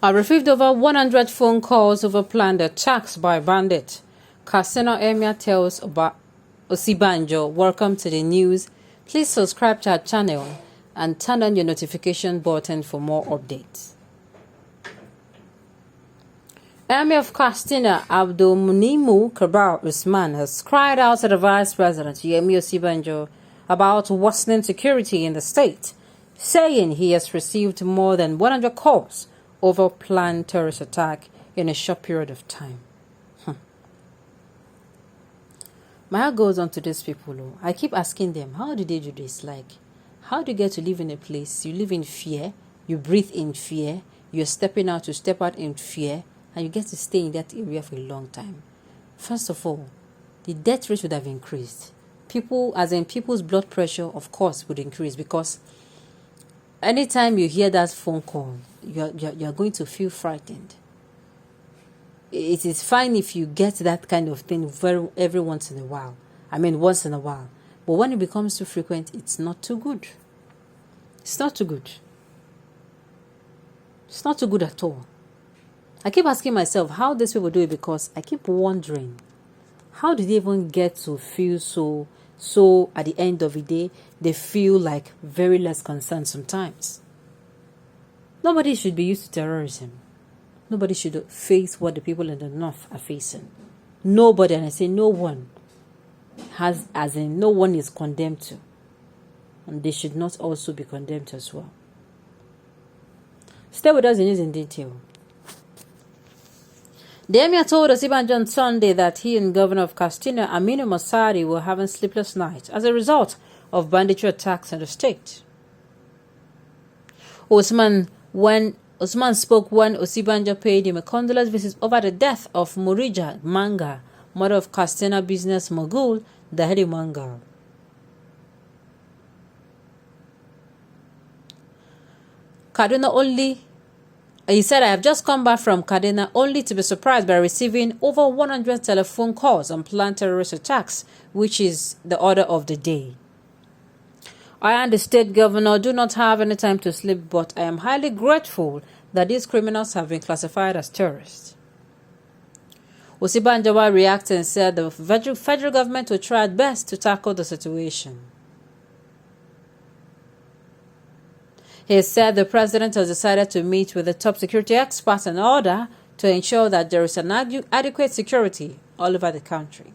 I received over 100 phone calls over planned attacks by bandits. Katsina Emir tells Osinbajo, welcome to the news. Please subscribe to our channel and turn on your notification button for more updates. Emir of Katsina, Abdulmunimu Kabir Usman, has cried out to the Vice President, Emir Osinbajo, about worsening security in the state, saying he has received more than 100 calls over planned terrorist attack in a short period of time. My heart goes on to these people. I keep asking them, how did they do this? Like, how do you get to live in a place? You live in fear, you breathe in fear, you're stepping out, you step out in fear, and you get to stay in that area for a long time. First of all, the death rate would have increased. People's blood pressure, of course, would increase, because anytime you hear that phone call, you're going to feel frightened. It is fine if you get that kind of thing every once in a while. Once in a while. But when it becomes too frequent, it's not too good. It's not too good. It's not too good at all. I keep asking myself how these people do it, because I keep wondering, how did they even get to feel so at the end of the day, they feel like very less concerned sometimes. Nobody should be used to terrorism. Nobody should face what the people in the north are facing. Nobody, and I say no one, no one is condemned to. And they should not also be condemned as well. Stay with us in news in detail. The Emir told Osinbajo on Sunday that he and Governor of Katsina, Aminu Masari, were having sleepless nights as a result of banditry attacks in the state. Osman spoke when Osinbajo paid him a condolence visit over the death of Murija Manga, mother of Katsina business mogul Dahiri Manga. He said, I have just come back from Katsina only to be surprised by receiving over 100 telephone calls on planned terrorist attacks, which is the order of the day. I and the state governor do not have any time to sleep, but I am highly grateful that these criminals have been classified as terrorists. Osinbajo reacted and said the federal government will try its best to tackle the situation. He said the president has decided to meet with the top security experts in order to ensure that there is an adequate security all over the country.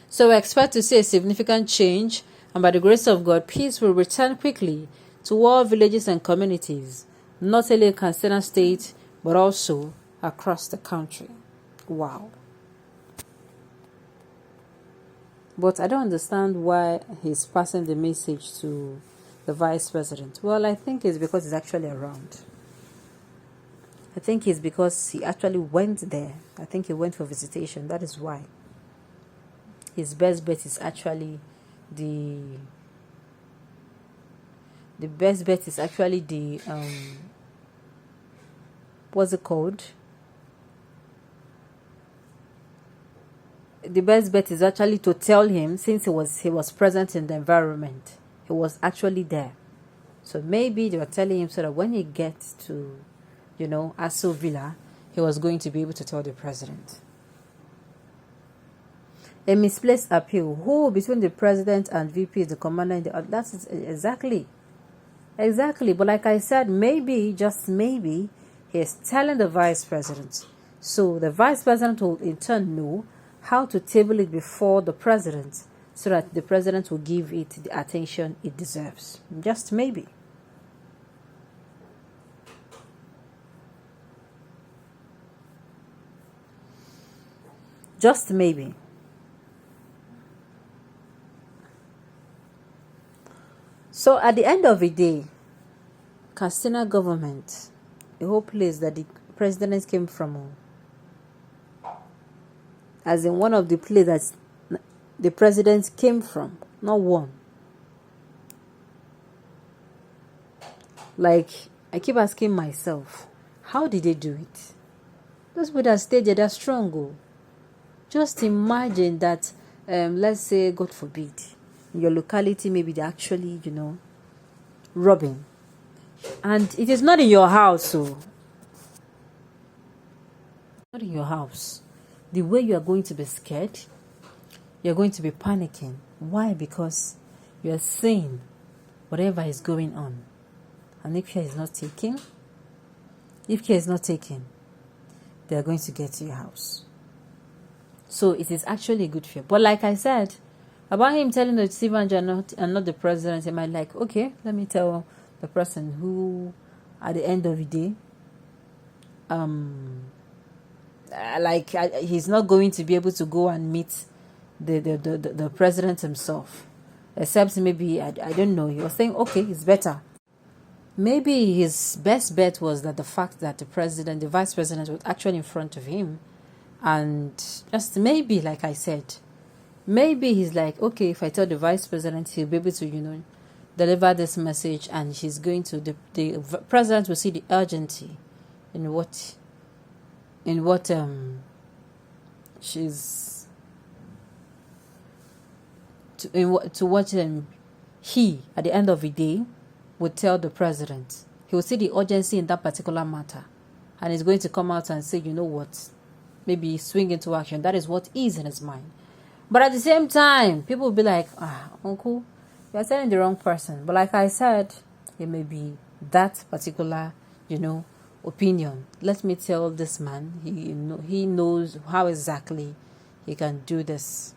So we expect to see a significant change, and by the grace of God, peace will return quickly to all villages and communities, not only in Katsina State, but also across the country. Wow. But I don't understand why he's passing the message to the vice president. Well, I think it's because he's actually around. I think it's because he actually went there. I think he went for visitation. That is why. His best bet is actually the best bet is actually the what's it called? The best bet is actually to tell him, since he was present in the environment, he was actually there. So maybe they were telling him so that when he gets to, Aso Villa, he was going to be able to tell the president. A misplaced appeal. Who between the president and VP is the commander in the... That's exactly. But like I said, maybe, just maybe, he is telling the vice president. So the vice president will in turn know how to table it before the president, so that the president will give it the attention it deserves. Just maybe. Just maybe. So at the end of the day, Katsina government, the whole place that the president came from, as in one of the places that the president came from, not one. Like, I keep asking myself, how did they do it? Those people that stayed there, they're strong. Just imagine that, let's say, God forbid, in your locality, maybe they're actually, robbing. And it is not in your house, so not in your house. The way you are going to be scared, you're going to be panicking. Why? Because you are seeing whatever is going on. And if care is not taken, they are going to get to your house. So it is actually a good fear. But like I said, about him telling the Osinbajo and not the president, he might like, okay, let me tell the person who, at the end of the day, he's not going to be able to go and meet the president himself, except maybe I don't know. He was saying, okay, it's better. Maybe his best bet was that the fact that the vice president was actually in front of him, and just maybe, like I said, maybe he's like, okay, if I tell the vice president, he'll be able to, deliver this message, and she's going to the president will see the urgency in what she's to what he at the end of the day would tell the president. He will see the urgency in that particular matter, and he's going to come out and say, you know what, maybe swing into action. That is what is in his mind. But at the same time, people will be like, uncle, you're telling the wrong person. But like I said, it may be that particular, opinion. Let me tell this man, he knows how exactly he can do this.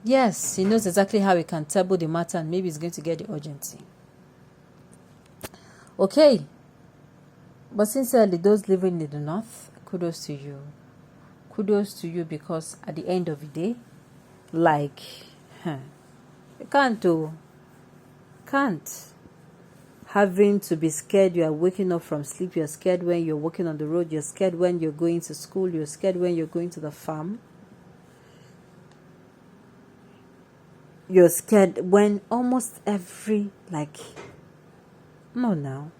Yes, he knows exactly how he can table the matter, and maybe he's going to get the urgency. Okay. But sincerely, those living in the north, kudos to you. Kudos to you, because at the end of the day, you can't. Having to be scared, you are waking up from sleep, you're scared when you're walking on the road, you're scared when you're going to school, you're scared when you're going to the farm. You're scared when almost every, no, now.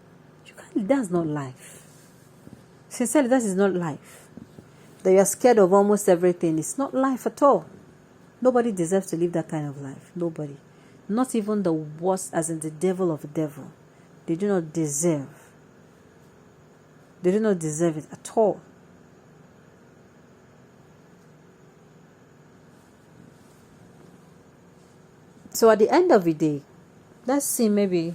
You can't, that's not life. Sincerely, that is not life. That you're scared of almost everything. It's not life at all. Nobody deserves to live that kind of life. Nobody. Not even the worst, as in the devil of the devil. They do not deserve. They do not deserve it at all. So at the end of the day, let's see, maybe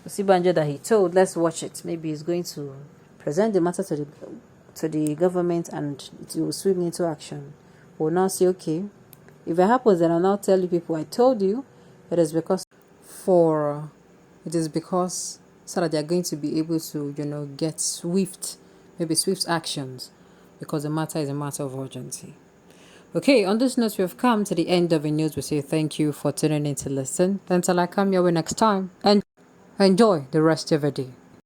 Osinbajo that he told, let's watch it. Maybe he's going to present the matter to the government, and it will swing into action. We'll now say, okay, if it happens, then I'll now tell you people, I told you, it is because so that they're going to be able to, get swift actions, because the matter is a matter of urgency. Okay, on this note, we have come to the end of the news. We say thank you for tuning in to listen. Until I come your way next time, and enjoy the rest of the day.